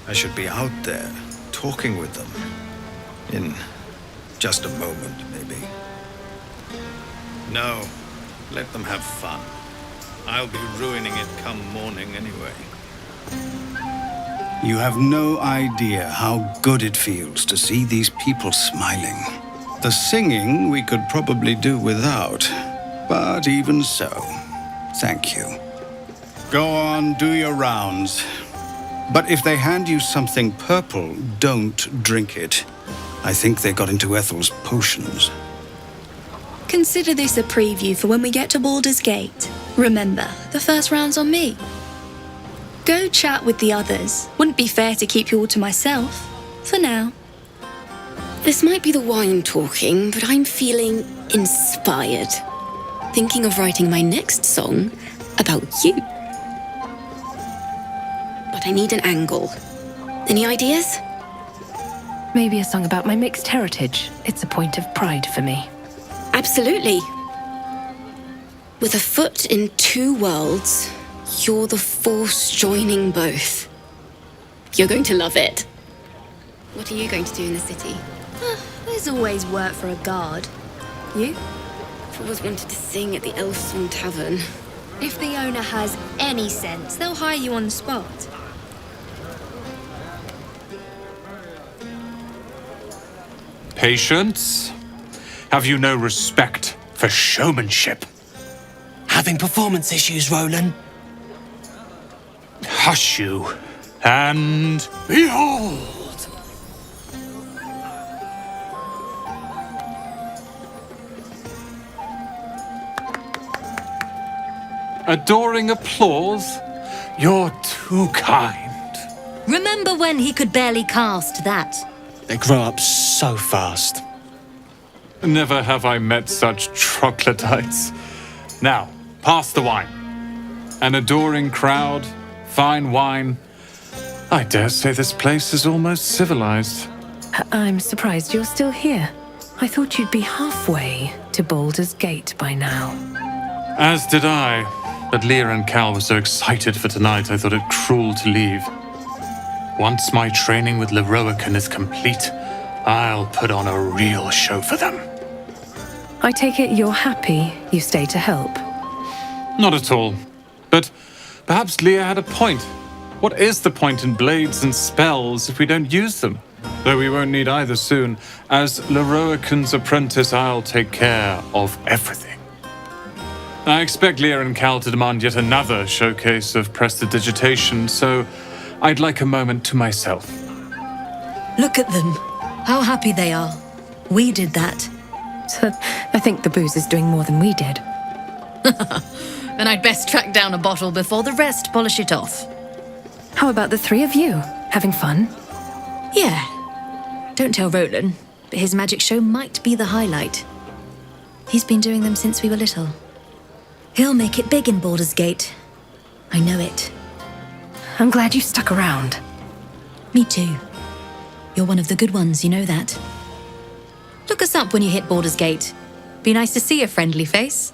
I should be out there, talking with them. In just a moment, maybe. No, let them have fun. I'll be ruining it come morning anyway. You have no idea how good it feels to see these people smiling. The singing we could probably do without, but even so, thank you. Go on, do your rounds. But if they hand you something purple, don't drink it. I think they got into Ethel's potions. Consider this a preview for when we get to Baldur's Gate. Remember, the first round's on me. Go chat with the others. Wouldn't be fair to keep you all to myself. For now. This might be the wine talking, but I'm feeling inspired. Thinking of writing my next song about you. But I need an angle. Any ideas? Maybe a song about my mixed heritage. It's a point of pride for me. Absolutely. With a foot in two worlds, you're the force joining both. You're going to love it. What are you going to do in the city? There's always work for a guard. You? I've always wanted to sing at the Elf Song Tavern. If the owner has any sense, they'll hire you on the spot. Patience? Have you no respect for showmanship? Having performance issues, Roland? Hush you, and behold! Adoring applause? You're too kind. Remember when he could barely cast that? They grow up so fast. Never have I met such troglodytes. Now, pass the wine. An adoring crowd, fine wine. I dare say this place is almost civilized. I'm surprised you're still here. I thought you'd be halfway to Baldur's Gate by now. As did I. But Lear and Cal were so excited for tonight, I thought it cruel to leave. Once my training with Leroican is complete, I'll put on a real show for them. I take it you're happy you stay to help. Not at all. But perhaps Lear had a point. What is the point in blades and spells if we don't use them? Though we won't need either soon. As Leroican's apprentice, I'll take care of everything. I expect Lear and Cal to demand yet another showcase of prestidigitation, so I'd like a moment to myself. Look at them. How happy they are. We did that. I think the booze is doing more than we did. Then I'd best track down a bottle before the rest polish it off. How about the three of you? Having fun? Yeah. Don't tell Roland, but his magic show might be the highlight. He's been doing them since we were little. He'll make it big in Baldur's Gate. I know it. I'm glad you stuck around. Me too. You're one of the good ones, you know that. Look us up when you hit Baldur's Gate. Be nice to see a friendly face.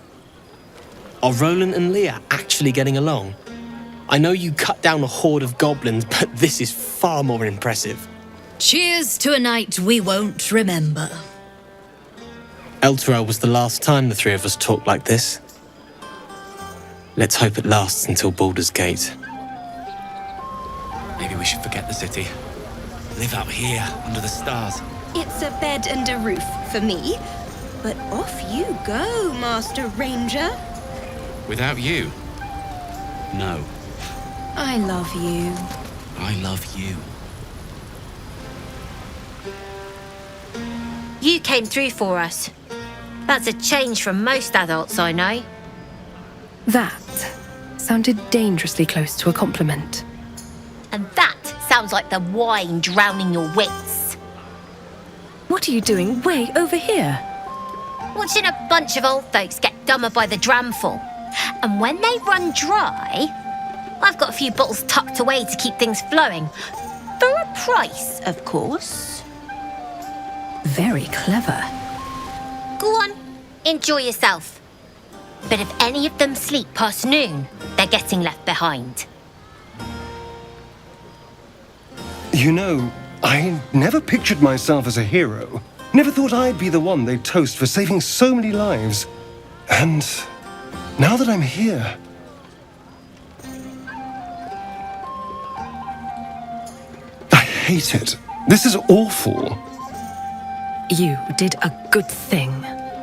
Are Roland and Leah actually getting along? I know you cut down a horde of goblins, but this is far more impressive. Cheers to a night we won't remember. Elturel was the last time the three of us talked like this. Let's hope it lasts until Baldur's Gate. Maybe we should forget the city. Live out here, under the stars. It's a bed and a roof for me. But off you go, Master Ranger. Without you? No. I love you. I love you. You came through for us. That's a change from most adults I know. That sounded dangerously close to a compliment. And that sounds like the wine drowning your wits. What are you doing way over here? Watching a bunch of old folks get dumber by the dramful. And when they run dry, I've got a few bottles tucked away to keep things flowing. For a price, of course. Very clever. Go on, enjoy yourself. But if any of them sleep past noon, they're getting left behind. You know, I never pictured myself as a hero. Never thought I'd be the one they'd toast for saving so many lives. And now that I'm here... I hate it. This is awful. You did a good thing.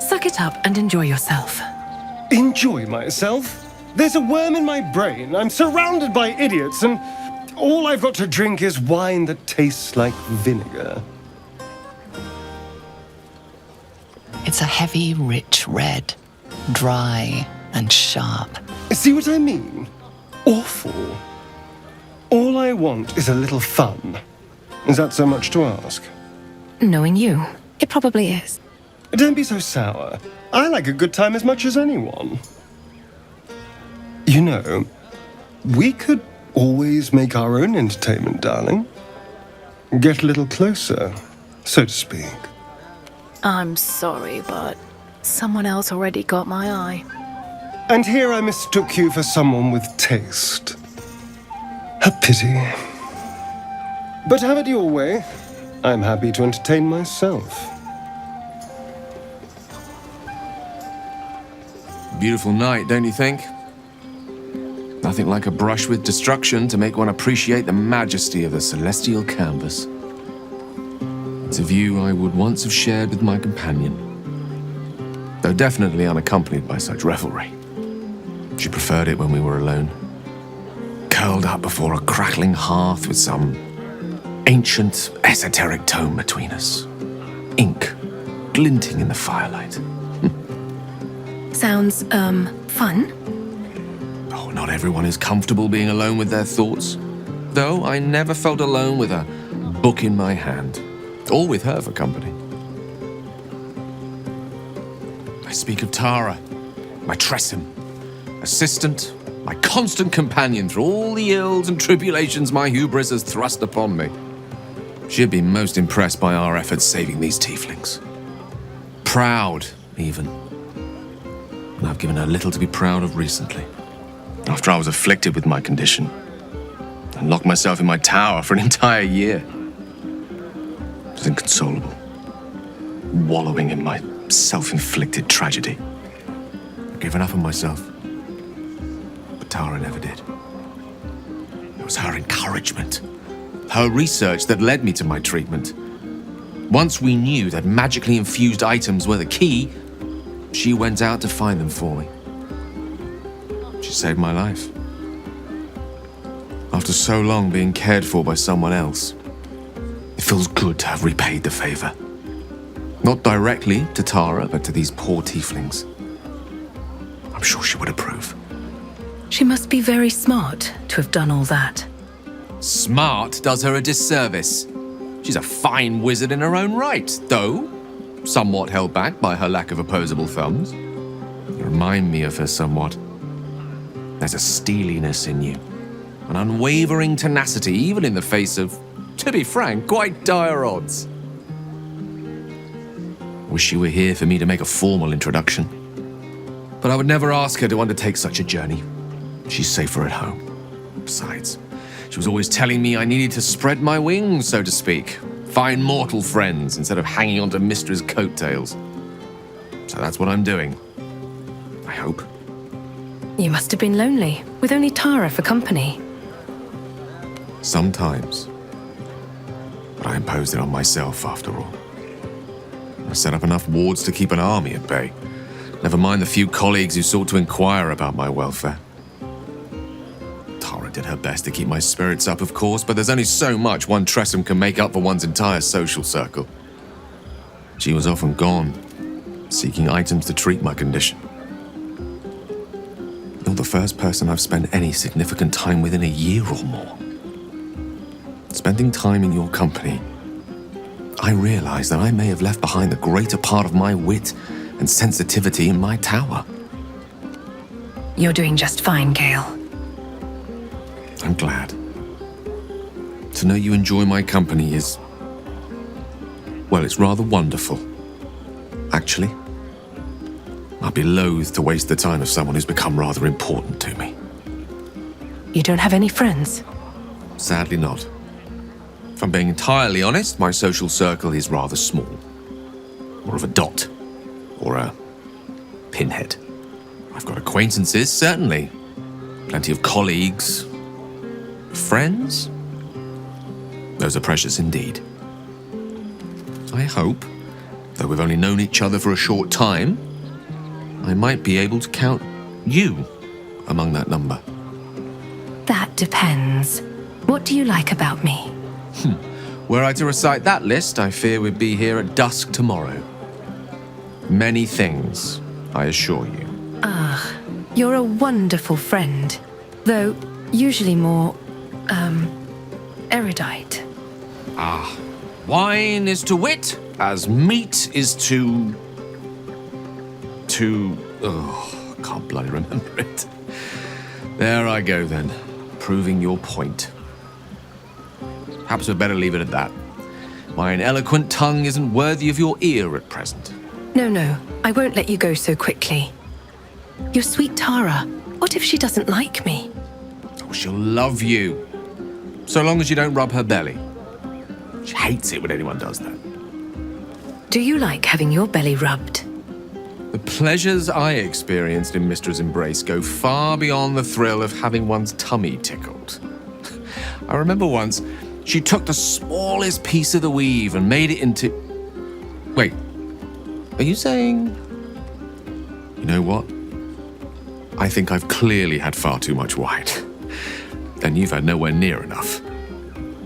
Suck it up and enjoy yourself. Enjoy myself? There's a worm in my brain. I'm surrounded by idiots, and all I've got to drink is wine that tastes like vinegar. It's a heavy, rich red. Dry and sharp. See what I mean? Awful. All I want is a little fun. Is that so much to ask? Knowing you, it probably is. Don't be so sour. I like a good time as much as anyone. You know, we could always make our own entertainment, darling. Get a little closer, so to speak. I'm sorry, but someone else already got my eye. And here I mistook you for someone with taste. A pity. But have it your way. I'm happy to entertain myself. Beautiful night, don't you think? Nothing like a brush with destruction to make one appreciate the majesty of the celestial canvas. It's a view I would once have shared with my companion, though definitely unaccompanied by such revelry. She preferred it when we were alone, curled up before a crackling hearth with some ancient, esoteric tome between us. Ink glinting in the firelight. Sounds, fun? Oh, not everyone is comfortable being alone with their thoughts. Though I never felt alone with a book in my hand, or with her for company. I speak of Tara, my Tressym, assistant, my constant companion through all the ills and tribulations my hubris has thrust upon me. She'd be most impressed by our efforts saving these tieflings. Proud, even. And I've given her little to be proud of recently. After I was afflicted with my condition, and locked myself in my tower for an entire year. I was inconsolable, wallowing in my self-inflicted tragedy. I'd given up on myself, but Tara never did. It was her encouragement, her research that led me to my treatment. Once we knew that magically infused items were the key, she went out to find them for me. She saved my life. After so long being cared for by someone else, it feels good to have repaid the favor. Not directly to Tara, but to these poor tieflings. I'm sure she would approve. She must be very smart to have done all that. Smart does her a disservice. She's a fine wizard in her own right, though somewhat held back by her lack of opposable thumbs. You remind me of her somewhat. There's a steeliness in you, an unwavering tenacity, even in the face of, to be frank, quite dire odds. Wish she were here for me to make a formal introduction. But I would never ask her to undertake such a journey. She's safer at home. Besides, she was always telling me I needed to spread my wings, so to speak. Find mortal friends instead of hanging onto Mistra's coattails. So that's what I'm doing. I hope. You must have been lonely, with only Tara for company. Sometimes. But I imposed it on myself, after all. I set up enough wards to keep an army at bay. Never mind the few colleagues who sought to inquire about my welfare. Tara did her best to keep my spirits up, of course, but there's only so much one Tressym can make up for one's entire social circle. She was often gone, seeking items to treat my condition. You're the first person I've spent any significant time with in a year or more. Spending time in your company, I realize that I may have left behind the greater part of my wit and sensitivity in my tower. You're doing just fine, Gale. I'm glad. To know you enjoy my company is... well, it's rather wonderful. Actually, I'd be loath to waste the time of someone who's become rather important to me. You don't have any friends? Sadly not. If I'm being entirely honest, my social circle is rather small. More of a dot. Or a pinhead. I've got acquaintances, certainly. Plenty of colleagues. Friends? Those are precious indeed. I hope, though we've only known each other for a short time, I might be able to count you among that number. That depends. What do you like about me? Were I to recite that list, I fear we'd be here at dusk tomorrow. Many things, I assure you. Ah, you're a wonderful friend. Though, usually more, erudite. Ah, wine is to wit as meat is to... Oh, I can't bloody remember it. There I go then, proving your point. Perhaps we'd better leave it at that. My ineloquent tongue isn't worthy of your ear at present. No, I won't let you go so quickly. Your sweet Tara, what if she doesn't like me? Oh, she'll love you. So long as you don't rub her belly. She hates it when anyone does that. Do you like having your belly rubbed? The pleasures I experienced in Mistra's embrace go far beyond the thrill of having one's tummy tickled. I remember once, she took the smallest piece of the weave and made it into... Wait, are you saying... You know what? I think I've clearly had far too much wine. And you've had nowhere near enough.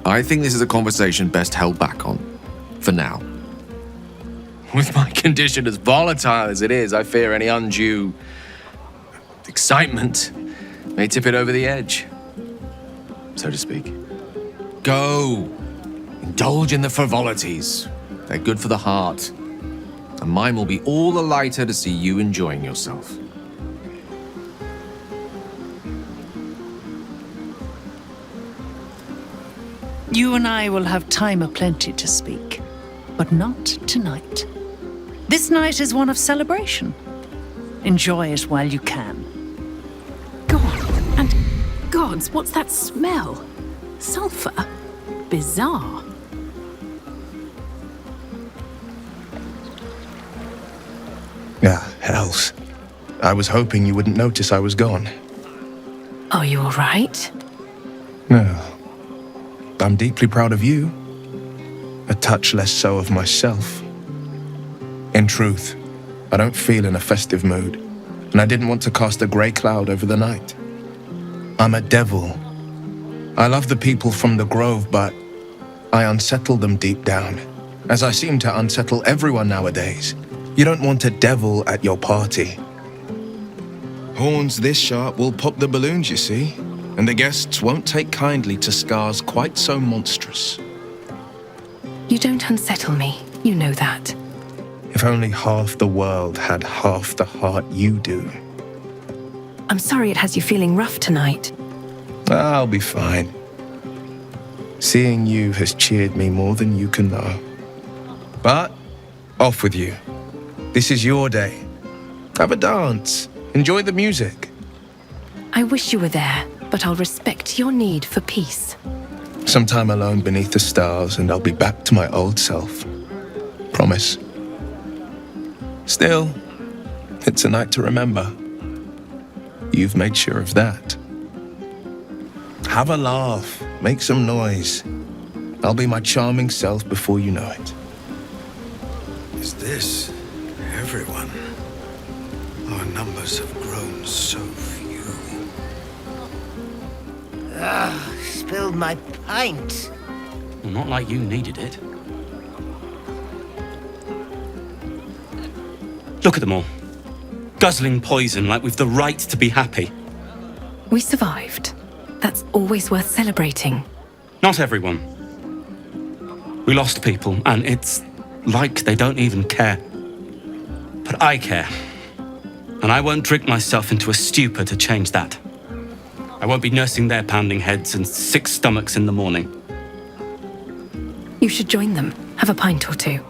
I think this is a conversation best held back on. For now. With my condition as volatile as it is, I fear any undue excitement may tip it over the edge, so to speak. Go. Indulge in the frivolities. They're good for the heart. And mine will be all the lighter to see you enjoying yourself. You and I will have time aplenty to speak, but not tonight. This night is one of celebration. Enjoy it while you can. Go on. And gods, what's that smell? Sulfur? Bizarre. Ah, hells. I was hoping you wouldn't notice I was gone. Are you all right? No. I'm deeply proud of you. A touch less so of myself. In truth, I don't feel in a festive mood, and I didn't want to cast a grey cloud over the night. I'm a devil. I love the people from the Grove, but I unsettle them deep down, as I seem to unsettle everyone nowadays. You don't want a devil at your party. Horns this sharp will pop the balloons, you see, and the guests won't take kindly to scars quite so monstrous. You don't unsettle me, you know that. If only half the world had half the heart you do. I'm sorry it has you feeling rough tonight. I'll be fine. Seeing you has cheered me more than you can know. But, off with you. This is your day. Have a dance. Enjoy the music. I wish you were there, but I'll respect your need for peace. Some time alone beneath the stars, and I'll be back to my old self. Promise. Still, it's a night to remember. You've made sure of that. Have a laugh. Make some noise. I'll be my charming self before you know it. Is this everyone? Our numbers have grown so few. Spilled my pint. Well, not like you needed it. Look at them all. Guzzling poison like we've the right to be happy. We survived. That's always worth celebrating. Not everyone. We lost people, and it's like they don't even care. But I care. And I won't drink myself into a stupor to change that. I won't be nursing their pounding heads and sick stomachs in the morning. You should join them. Have a pint or two.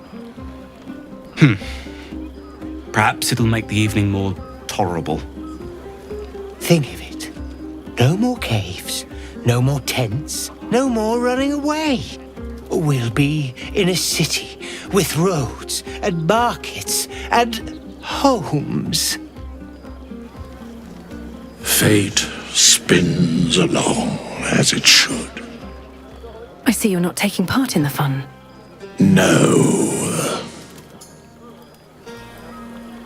Perhaps it'll make the evening more tolerable. Think of it. No more caves, no more tents, no more running away. We'll be in a city with roads and markets and homes. Fate spins along as it should. I see you're not taking part in the fun. No.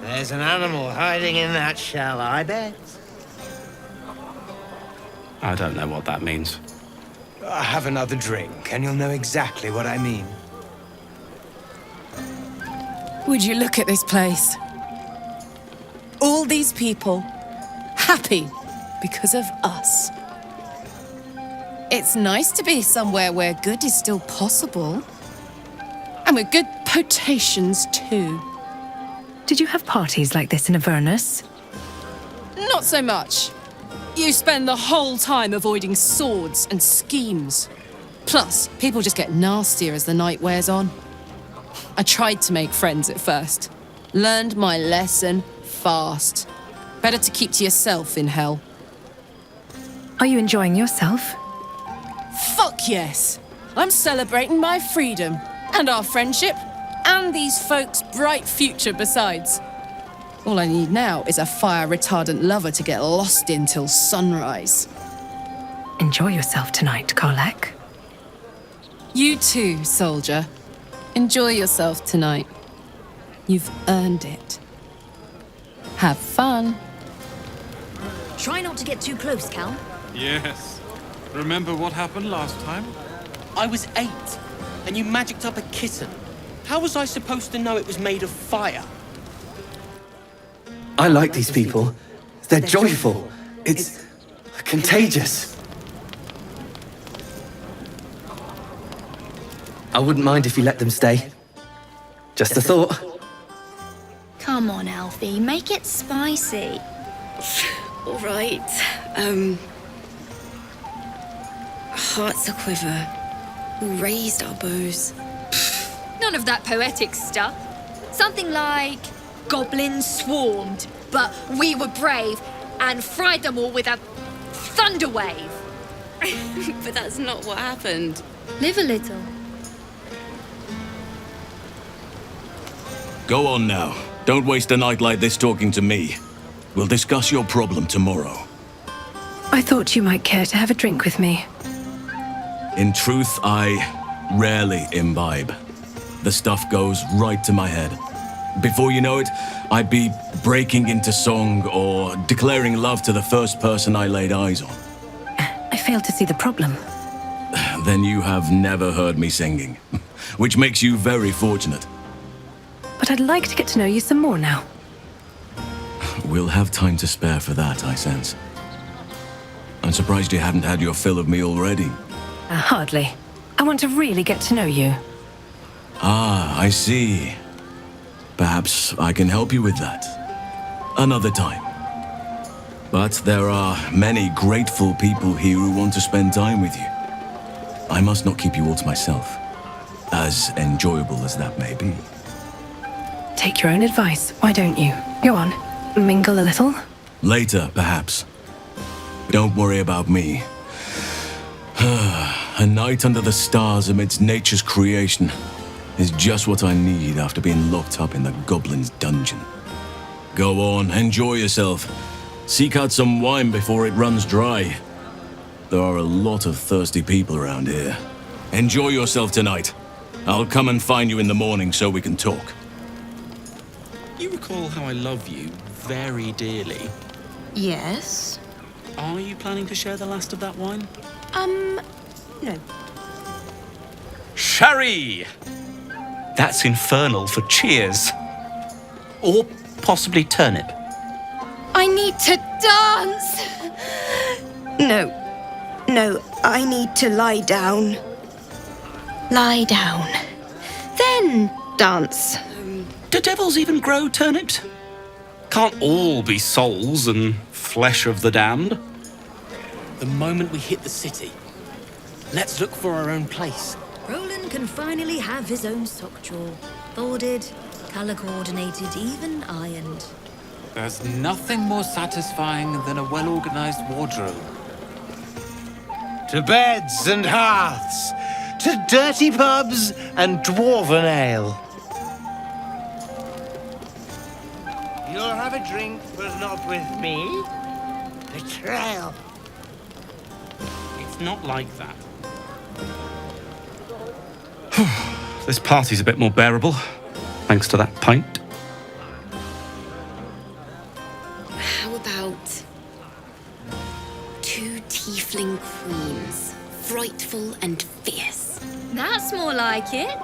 There's an animal hiding in that shell, I bet. I don't know what that means. Have another drink, and you'll know exactly what I mean. Would you look at this place? All these people, happy because of us. It's nice to be somewhere where good is still possible. And with good potations, too. Did you have parties like this in Avernus? Not so much. You spend the whole time avoiding swords and schemes. Plus, people just get nastier as the night wears on. I tried to make friends at first. Learned my lesson fast. Better to keep to yourself in hell. Are you enjoying yourself? Fuck yes! I'm celebrating my freedom, and our friendship, and these folks' bright future besides. All I need now is a fire-retardant lover to get lost in till sunrise. Enjoy yourself tonight, Karlek. You too, soldier. Enjoy yourself tonight. You've earned it. Have fun. Try not to get too close, Cal. Yes. Remember what happened last time? I was 8, and you magicked up a kitten. How was I supposed to know it was made of fire? I like these people. They're joyful. It's contagious. I wouldn't mind if you let them stay. Just a thought. Come on, Alfie, make it spicy. All right. Hearts aquiver. We raised our bows. None of that poetic stuff. Something like goblins swarmed, but we were brave and fried them all with a thunder wave. But that's not what happened. Live a little. Go on now. Don't waste a night like this talking to me. We'll discuss your problem tomorrow. I thought you might care to have a drink with me. In truth, I rarely imbibe. The stuff goes right to my head. Before you know it, I'd be breaking into song or declaring love to the first person I laid eyes on. I fail to see the problem. Then you have never heard me singing, which makes you very fortunate. But I'd like to get to know you some more now. We'll have time to spare for that, I sense. I'm surprised you haven't had your fill of me already. Hardly. I want to really get to know you. Ah, I see. Perhaps I can help you with that. Another time. But there are many grateful people here who want to spend time with you. I must not keep you all to myself, as enjoyable as that may be. Take your own advice, why don't you? Go on, mingle a little. Later, perhaps. Don't worry about me. A night under the stars amidst nature's creation is just what I need after being locked up in the goblin's dungeon. Go on, enjoy yourself. Seek out some wine before it runs dry. There are a lot of thirsty people around here. Enjoy yourself tonight. I'll come and find you in the morning so we can talk. You recall how I love you very dearly. Yes. Are you planning to share the last of that wine? No. Sherry! That's infernal for cheers. Or possibly turnip. I need to dance! No, I need to lie down. Lie down. Then dance. Do devils even grow turnips? Can't all be souls and flesh of the damned. The moment we hit the city, let's look for our own place. Roland can finally have his own sock drawer. Folded, colour-coordinated, even ironed. There's nothing more satisfying than a well-organized wardrobe. To beds and hearths, to dirty pubs and dwarven ale. You'll have a drink, but not with me? Betrayal. It's not like that. This party's a bit more bearable, thanks to that pint. How about 2 tiefling queens, frightful and fierce? That's more like it.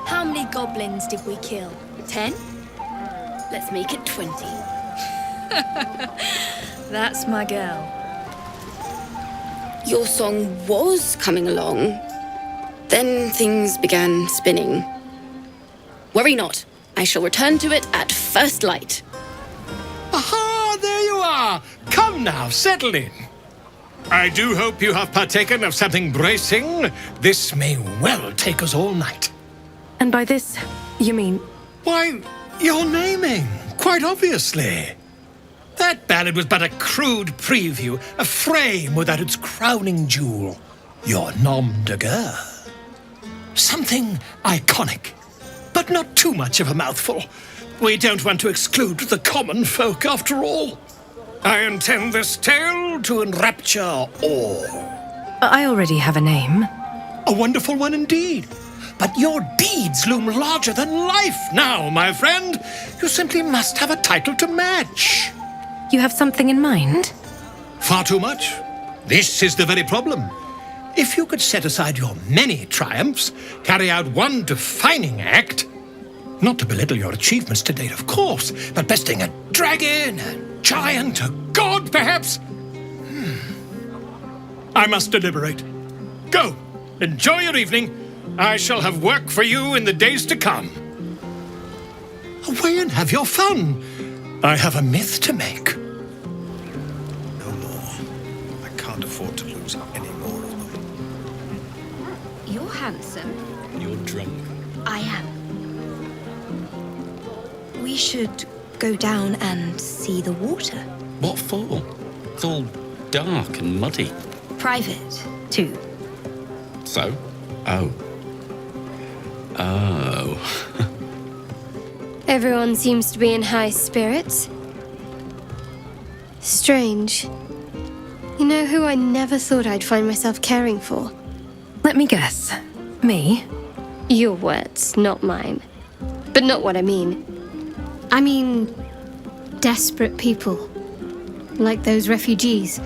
How many goblins did we kill? 10? Let's make it 20. That's my girl. Your song was coming along. Then things began spinning. Worry not. I shall return to it at first light. Aha, there you are. Come now, settle in. I do hope you have partaken of something bracing. This may well take us all night. And by this, you mean? Why, your naming, quite obviously. That ballad was but a crude preview, a frame without its crowning jewel. Your nom de guerre. Something iconic, but not too much of a mouthful. We don't want to exclude the common folk, after all. I intend this tale to enrapture all. I already have a name. A wonderful one indeed. But your deeds loom larger than life now, my friend. You simply must have a title to match. You have something in mind? Far too much. This is the very problem. If you could set aside your many triumphs, carry out one defining act, not to belittle your achievements to date, of course, but besting a dragon, a giant, a god, perhaps? I must deliberate. Go, enjoy your evening. I shall have work for you in the days to come. Away and have your fun. I have a myth to make. No more. I can't afford to lose any more of them. You're handsome. You're drunk. I am. We should go down and see the water. What for? It's all dark and muddy. Private, too. So? Oh. Oh. Everyone seems to be in high spirits. Strange. You know who I never thought I'd find myself caring for? Let me guess. Me? Your words, not mine. But not what I mean. I mean, desperate people. Like those refugees.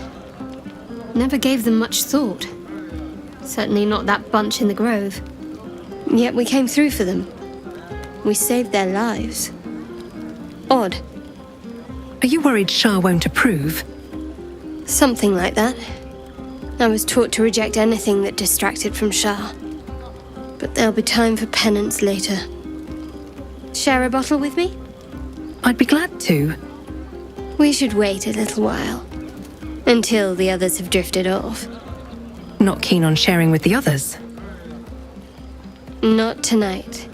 Never gave them much thought. Certainly not that bunch in the grove. Yet we came through for them. We saved their lives. Odd. Are you worried Shah won't approve? Something like that. I was taught to reject anything that distracted from Shah. But there'll be time for penance later. Share a bottle with me? I'd be glad to. We should wait a little while. Until the others have drifted off. Not keen on sharing with the others? Not tonight.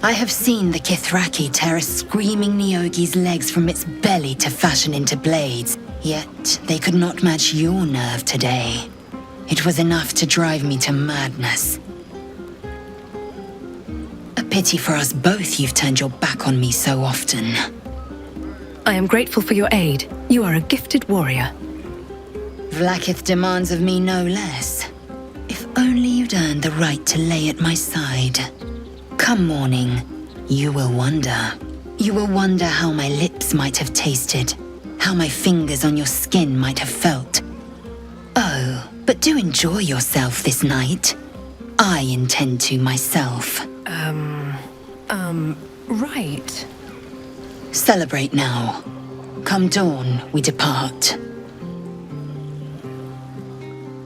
I have seen the Kithraki tear a screaming Neogi's legs from its belly to fashion into blades, yet they could not match your nerve today. It was enough to drive me to madness. A pity for us both you've turned your back on me so often. I am grateful for your aid. You are a gifted warrior. Vlaakith demands of me no less. If only you'd earned the right to lay at my side. Come morning, you will wonder. You will wonder how my lips might have tasted, how my fingers on your skin might have felt. Oh, but do enjoy yourself this night. I intend to myself. Right. Celebrate now. Come dawn, we depart.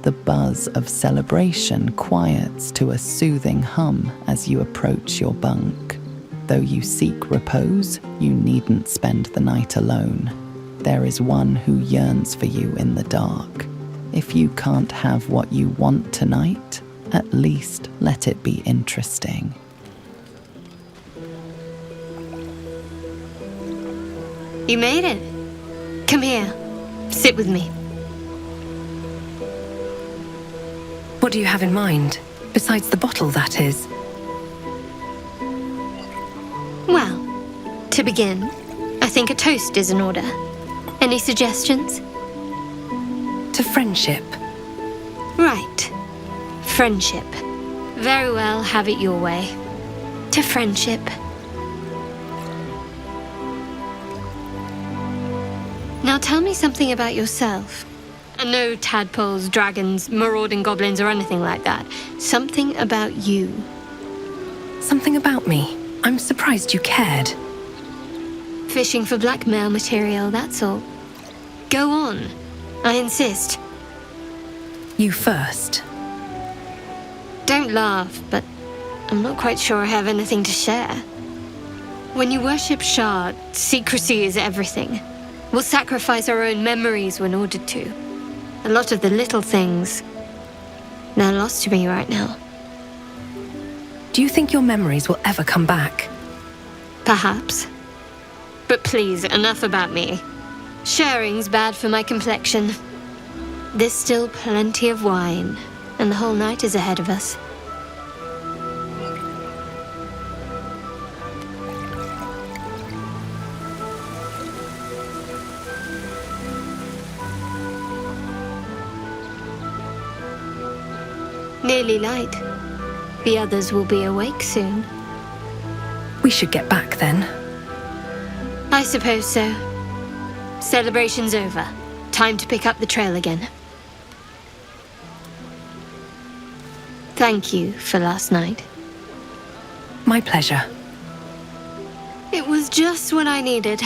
The buzz of celebration quiets to a soothing hum as you approach your bunk. Though you seek repose, you needn't spend the night alone. There is one who yearns for you in the dark. If you can't have what you want tonight, at least let it be interesting. You made it. Come here. Sit with me. What do you have in mind? Besides the bottle, that is. Well, to begin, I think a toast is in order. Any suggestions? To friendship. Right. Friendship. Very well, have it your way. To friendship. Now tell me something about yourself. No tadpoles, dragons, marauding goblins, or anything like that. Something about you. Something about me? I'm surprised you cared. Fishing for blackmail material, that's all. Go on. I insist. You first. Don't laugh, but I'm not quite sure I have anything to share. When you worship Shard, secrecy is everything. We'll sacrifice our own memories when ordered to. A lot of the little things, they're lost to me right now. Do you think your memories will ever come back? Perhaps. But please, enough about me. Sharing's bad for my complexion. There's still plenty of wine, and the whole night is ahead of us. Nearly light. The others will be awake soon. We should get back then. I suppose so. Celebration's over. Time to pick up the trail again. Thank you for last night. My pleasure. It was just what I needed.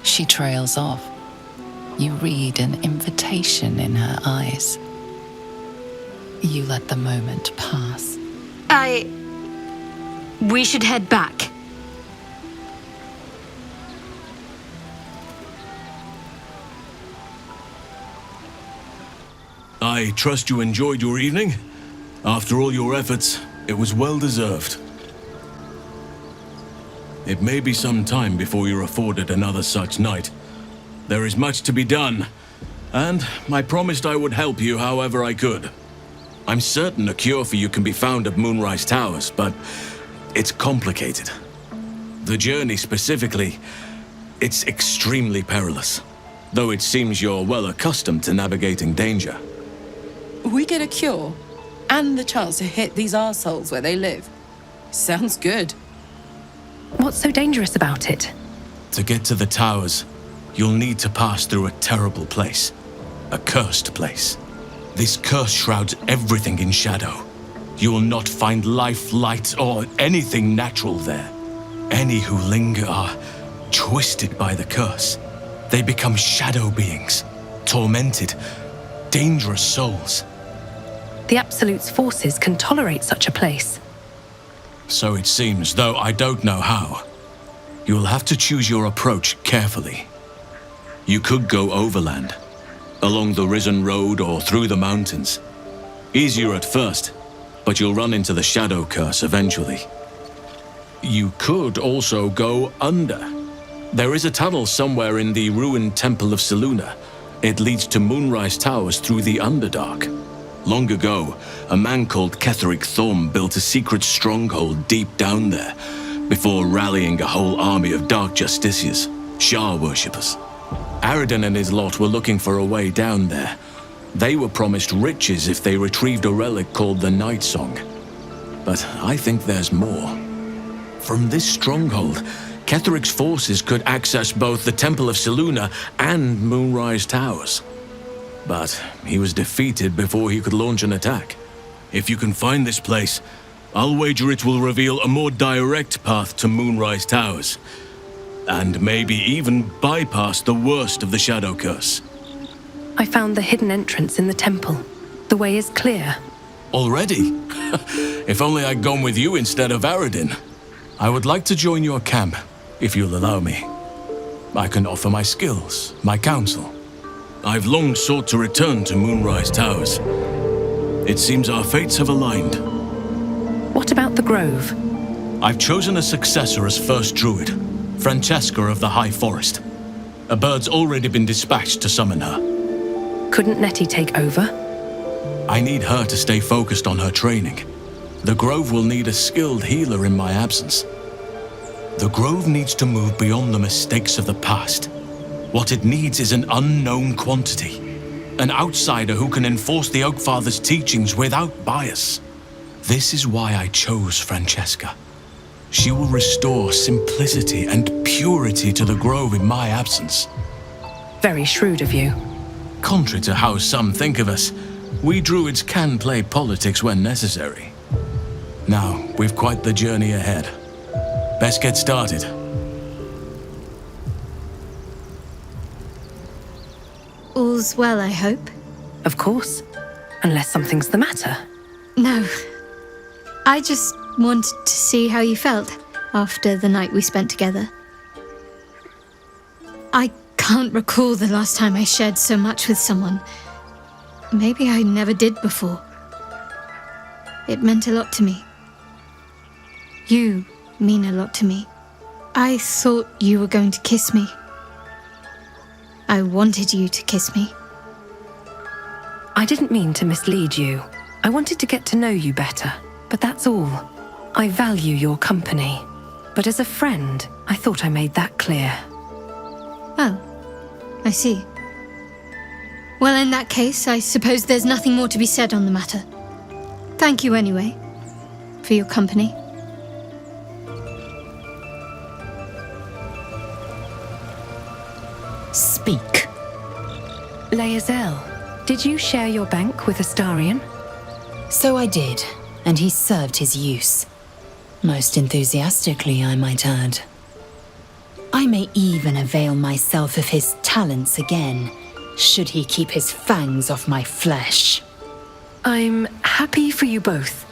She trails off. You read an invitation in her eyes. You let the moment pass. We should head back. I trust you enjoyed your evening. After all your efforts, it was well deserved. It may be some time before you're afforded another such night. There is much to be done, and I promised I would help you however I could. I'm certain a cure for you can be found at Moonrise Towers, but it's complicated. The journey specifically, it's extremely perilous, though it seems you're well accustomed to navigating danger. We get a cure, and the chance to hit these arseholes where they live. Sounds good. What's so dangerous about it? To get to the towers, you'll need to pass through a terrible place. A cursed place. This curse shrouds everything in shadow. You will not find life, light, or anything natural there. Any who linger are twisted by the curse. They become shadow beings, tormented, dangerous souls. The Absolute's forces can tolerate such a place. So it seems, though I don't know how. You'll have to choose your approach carefully. You could go overland, along the Risen Road or through the mountains. Easier at first, but you'll run into the shadow curse eventually. You could also go under. There is a tunnel somewhere in the ruined Temple of Selûne. It leads to Moonrise Towers through the Underdark. Long ago, a man called Ketheric Thorm built a secret stronghold deep down there, before rallying a whole army of Dark Justiciars, Shah worshippers. Aradin and his lot were looking for a way down there. They were promised riches if they retrieved a relic called the Night Song. But I think there's more. From this stronghold, Ketheric's forces could access both the Temple of Selûne and Moonrise Towers. But he was defeated before he could launch an attack. If you can find this place, I'll wager it will reveal a more direct path to Moonrise Towers. And maybe even bypass the worst of the Shadow Curse. I found the hidden entrance in the temple. The way is clear. Already? If only I'd gone with you instead of Aradin. I would like to join your camp, if you'll allow me. I can offer my skills, my counsel. I've long sought to return to Moonrise Towers. It seems our fates have aligned. What about the Grove? I've chosen a successor as first druid, Francesca of the High Forest. A bird's already been dispatched to summon her. Couldn't Nettie take over? I need her to stay focused on her training. The Grove will need a skilled healer in my absence. The Grove needs to move beyond the mistakes of the past. What it needs is an unknown quantity. An outsider who can enforce the Oakfather's teachings without bias. This is why I chose Francesca. She will restore simplicity and purity to the Grove in my absence. Very shrewd of you. Contrary to how some think of us, we druids can play politics when necessary. Now, we've quite the journey ahead. Best get started. All's well, I hope. Of course. Unless something's the matter. No. I just wanted to see how you felt after the night we spent together. I can't recall the last time I shared so much with someone. Maybe I never did before. It meant a lot to me. You mean a lot to me. I thought you were going to kiss me. I wanted you to kiss me. I didn't mean to mislead you. I wanted to get to know you better, but that's all. I value your company, but as a friend, I thought I made that clear. Oh, I see. Well, in that case, I suppose there's nothing more to be said on the matter. Thank you anyway, for your company. Speak. Laezel, did you share your bank with Astarion? So I did, and he served his use. Most enthusiastically, I might add. I may even avail myself of his talents again, should he keep his fangs off my flesh. I'm happy for you both.